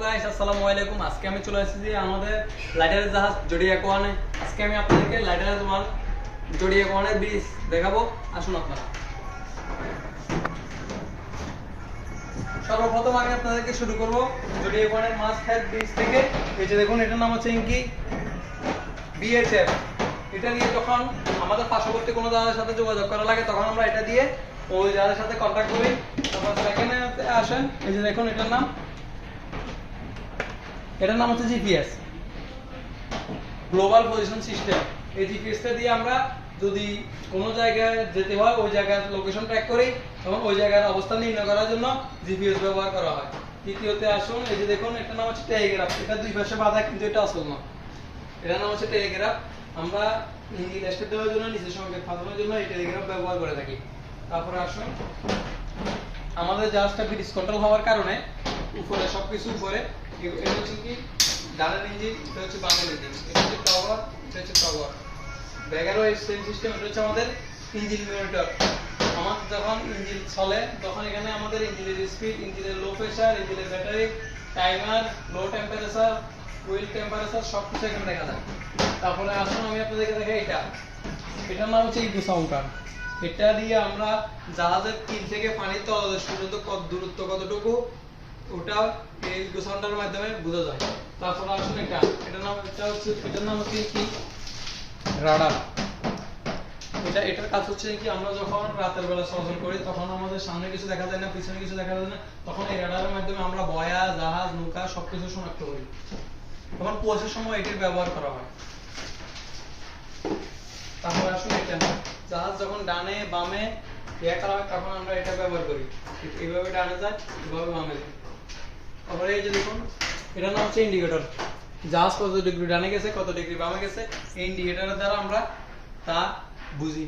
Guys আসসালামু আলাইকুম। আজকে আমি চলে এসেছি আমাদের লাইটারের জাহাজ জোডিয়াক ওয়ানে। আজকে আমি আপনাদেরকে লাইটারের ওয়ান জোডিয়াক ওয়ানের ব্রিজ দেখাবো। আসুন আপনারা। সর্বপ্রথম আমি আপনাদেরকে শুরু করব জোডিয়াক ওয়ানের মাস্ট হ্যাভ ব্রিজ থেকে। এই যে দেখুন, এটার নাম হচ্ছে ইনকি বিএচএফ। এটা নিয়ে যখন আমাদের পার্শ্ববর্তী কোনো জাহাজের সাথে যোগাযোগ করা লাগে তখন আমরা এটা দিয়ে ওই জাহাজের সাথে কন্ট্যাক্ট করি। তারপর সেকেন্ডে আসেন, এই যে দেখুন এটার নাম হচ্ছে জিপিএস, গ্লোবাল পজিশন সিস্টেম। এই জিপিএসটা দিয়ে আমরা যদি কোনো জায়গায় যেতে হয় ওই জায়গার লোকেশন ট্র্যাক করি এবং ওই জায়গার অবস্থান নির্ণয় করার জন্য জিপিএস ব্যবহার করা হয়। তৃতীয়তে আসুন, এই যে দেখুন এটার নাম হচ্ছে টেলিগ্রাফ। এটা দুই পাশে বাঁধা, কিন্তু এটা আসল না। এটার নাম হচ্ছে টেলিগ্রাফ। আমরা ইঞ্জিন স্টার্ট দেওয়ার জন্য নিচের সংকেত পাঠানোর জন্য এই টেলিগ্রাফ ব্যবহার করে থাকি। তারপরে আসুন, আমাদের জাহাজটা ব্রিজ কন্ট্রোল হওয়ার কারণে উপরে সবকিছু উপরে, এটা হচ্ছে কি ডানের ইঞ্জিন, এটা হচ্ছে বামের ইঞ্জিন, এটা হচ্ছে টাওয়ার, এটা হচ্ছে টাওয়ার। ব্যাগারও এই সেম সিস্টেম। এটা হচ্ছে আমাদের ইঞ্জিন মনিটর। আমার যখন ইঞ্জিন চলে তখন এখানে আমাদের ইঞ্জিনের স্পিড, ইঞ্জিনের লো প্রেসার, ইঞ্জিনের ব্যাটারি, টাইমার, লো টেম্পারেচার, হুইল টেম্পারেচার সবকিছু এখানে দেখা যায়। তারপরে আসুন আমি আপনাদেরকে দেখাই এটার নাম হচ্ছে ইকো সাউন্ডার। এটা দিয়ে আমরা জাহাজের কিল থেকে পানির তলদেশ পর্যন্ত কত দূরত্ব কতটুকু ওটা এই ইকো সাউন্ডারের মাধ্যমে বোঝা যায়। তারপরে আসুন এটার নাম হচ্ছে কি রাডার। এটার কাজ হচ্ছে কি, আমরা যখন রাতের বেলা চলাচল করি তখন আমাদের সামনে কিছু দেখা যায় না, পিছনে কিছু দেখা যায় না, তখন এই রাডারের মাধ্যমে আমরা বয়া, জাহাজ, নৌকা সবকিছু শনাক্ত করি। তখন কুয়াশার সময় এটির ব্যবহার করা হয়। তারপরে আসুন জাহাজ যখন ডানে বামে করা হয় তখন আমরা এটা ব্যবহার করি। এইভাবে ডানে যায়, এইভাবে বামে যায়। তারপরে এই যে দেখুন এটার নাম হচ্ছে ইন্ডিকেটর। জাহাজ কত ডিগ্রি ডানে গেছে, কত ডিগ্রি বামে গেছে, এই ইন্ডিকেটরের দ্বারা আমরা তা বুঝি।